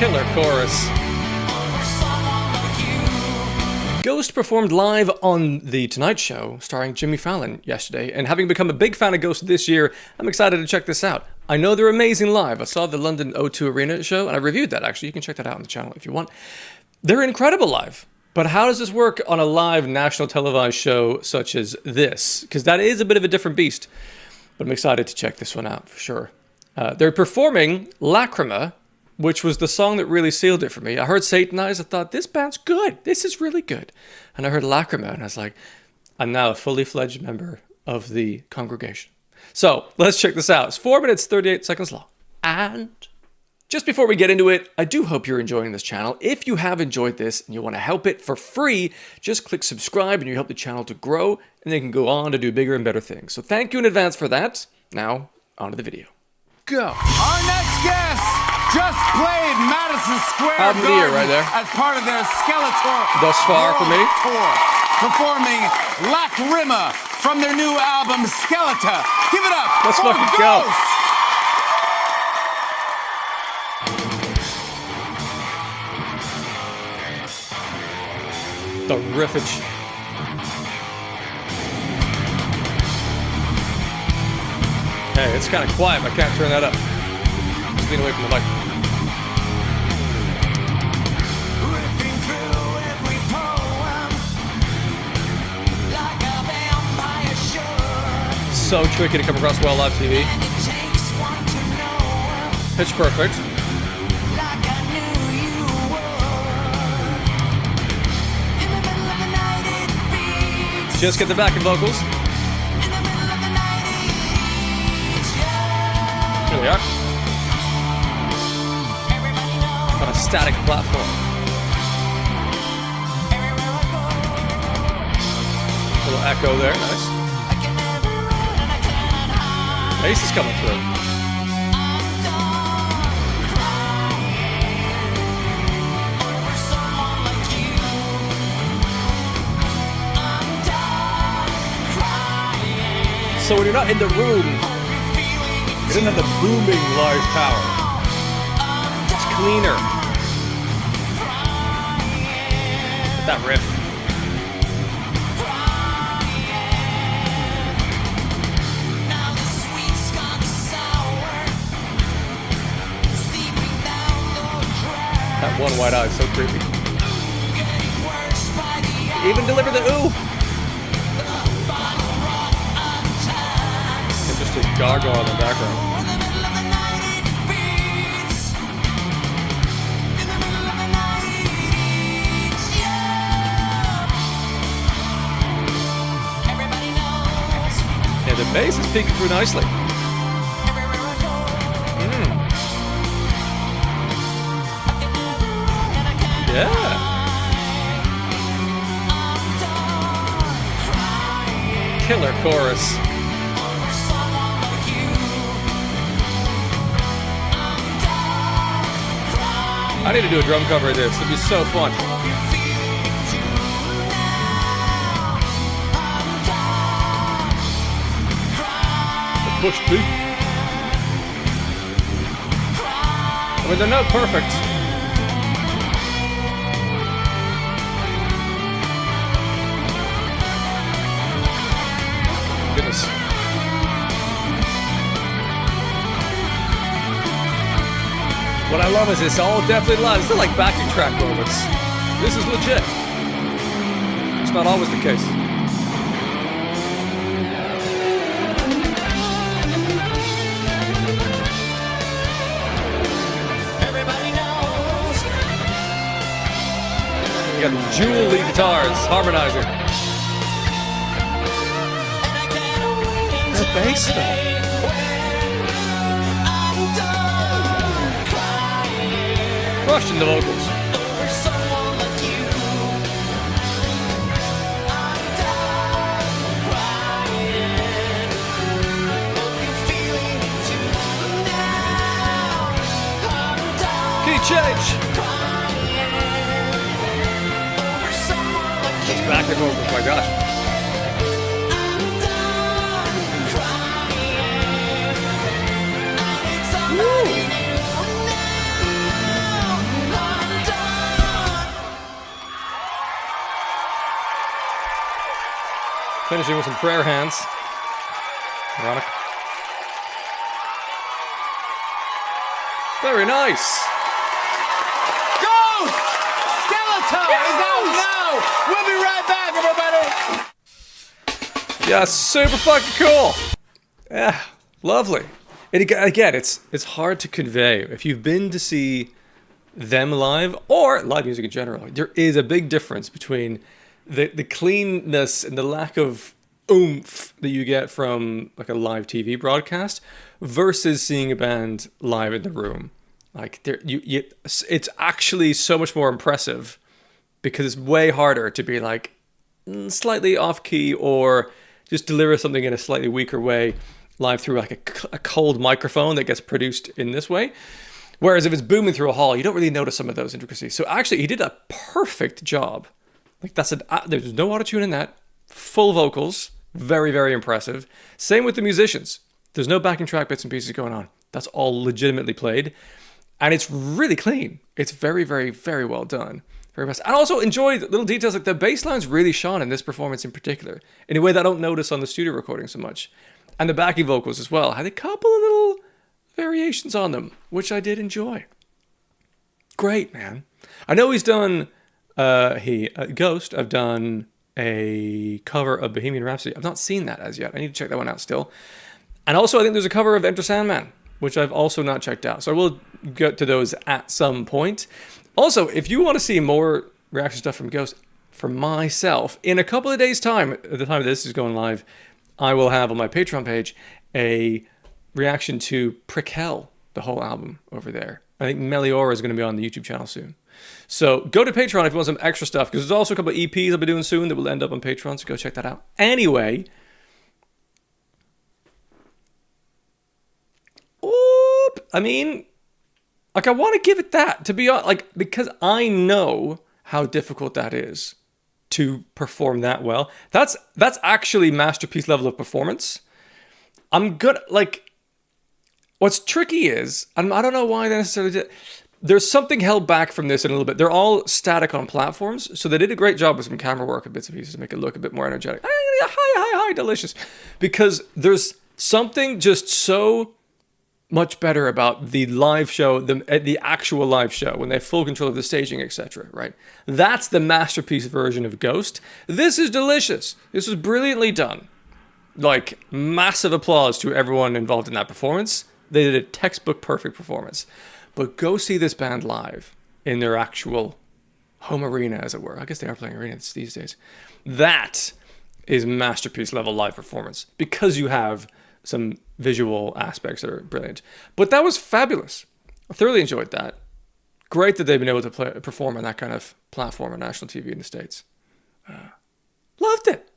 Killer chorus. Ghost performed live on The Tonight Show, starring Jimmy Fallon, yesterday, and having become a big fan of Ghost this year, I'm excited to check this out. I know they're amazing live. I saw the London O2 Arena show, and I reviewed that, actually. You can check that out on the channel if you want. They're incredible live. But how does this work on a live national televised show such as this? Because that is a bit of a different beast. But I'm excited to check this one out, for sure. They're performing Lachryma, which was the song that really sealed it for me. I heard Satanized, I thought, this band's good. This is really good. And I heard Lachryma, and I was like, I'm now a fully fledged member of the congregation. So, let's check this out. It's 4 minutes, 38 seconds long. And just before we get into it, I do hope you're enjoying this channel. If you have enjoyed this and you want to help it for free, just click subscribe and you help the channel to grow, and they can go on to do bigger and better things. So thank you in advance for that. Now, on to the video. Go. Our next guest just played Madison Square Album of the year right there. as part of their Skeletá Thus far for me. tour, performing Lachryma from their new album Skeletá. Give it up Let's for fucking go. Ghost. The riffage. Hey, it's kind of quiet, but I can't turn that up. Just lean away from the mic. Ripping through every poem like a vampire should. So tricky to come across well live TV. And it takes one to know Pitch perfect. like I knew you would. In the middle of the night it beats. Just get the backing vocals. In the middle of the night it eats you. Here they are. Everybody knows. On a static platform. Everywhere I go, Little echo there, nice. I can never run and I cannot hide. Bass is coming through. I'm done crying over someone like you. I'm done crying So when you're not in the room, over feeling it doesn't have the booming live power. It's cleaner. That riff. now the sweet skunk sour seeping down the drain. That one white eye is so creepy. Getting worse by the hour. Even deliver the ooh. Bottle run untapped. And just a gargoyle in the background. In the middle of the night it beats. In the middle of the night it eats you. Everybody knows. Yeah, the bass is peeking through nicely. Everywhere I go, Mm. I can never run and I can't Yeah. I'm done crying Killer chorus. over someone like you. I'm done crying. I need to do a drum cover of this. It'd be so fun. Hope you're feeling it too now. I'm done crying. Push beat. I mean, they're not perfect. Goodness. What I love is it's all definitely live. It's not like backing track moments. This is legit. It's not always the case. Everybody knows. You got the jewel lead guitars harmonizing. And I can't wait The bass though. I'm done crying Crushing the vocals. over someone like you. I'm done crying. Hope you're feeling it too now. I'm done Key change. crying over someone like you. It's backing vocals, my gosh. I'm done crying. I need somebody new now. Finishing with some prayer hands. Ironic. Very nice. Ghost! Skeletá is out now! We'll be right back, everybody! Yeah, super fucking cool. Yeah, lovely. And again, it's hard to convey. If you've been to see them live or live music in general, there is a big difference between the cleanness and the lack of oomph that you get from like a live TV broadcast versus seeing a band live in the room. Like it's actually so much more impressive because it's way harder to be like slightly off key or just deliver something in a slightly weaker way live through like a cold microphone that gets produced in this way. Whereas if it's booming through a hall, you don't really notice some of those intricacies. So actually, he did a perfect job. Like there's no autotune in that. Full vocals, very, very impressive. Same with the musicians. There's no backing track bits and pieces going on. That's all legitimately played. And it's really clean. It's very, very, very well done. Very best. And also enjoy the little details, like the bass lines really shone in this performance in particular, in a way that I don't notice on the studio recording so much. And the backing vocals as well had a couple of little variations on them, which I did enjoy. Great, man. I know he's done, Ghost, I've done a cover of Bohemian Rhapsody. I've not seen that as yet. I need to check that one out still. And also I think there's a cover of Enter Sandman, which I've also not checked out. So I will get to those at some point. Also, if you want to see more reaction stuff from Ghost, for myself, in a couple of days' time, at the time this is going live, I will have on my Patreon page a reaction to Prick Hell, the whole album over there. I think Meliora is going to be on the YouTube channel soon. So go to Patreon if you want some extra stuff, because there's also a couple of EPs I'll be doing soon that will end up on Patreon, so go check that out. Anyway, I mean, like I want to give it that, to be honest, like, because I know how difficult that is to perform that well. That's actually masterpiece level of performance. I'm good. Like, what's tricky is, I don't know why they necessarily did. There's something held back from this in a little bit. They're all static on platforms, so they did a great job with some camera work and bits and pieces to make it look a bit more energetic. Hi, delicious. Because there's something just so much better about the live show, the actual live show, when they have full control of the staging, etc., right? That's the masterpiece version of Ghost. This is delicious. This was brilliantly done. Like, massive applause to everyone involved in that performance. They did a textbook perfect performance. But go see this band live in their actual home arena, as it were. I guess they are playing arenas these days. That is masterpiece level live performance, because you have some visual aspects that are brilliant. But that was fabulous. I thoroughly enjoyed that. Great that they've been able to perform on that kind of platform on national TV in the States. Loved it.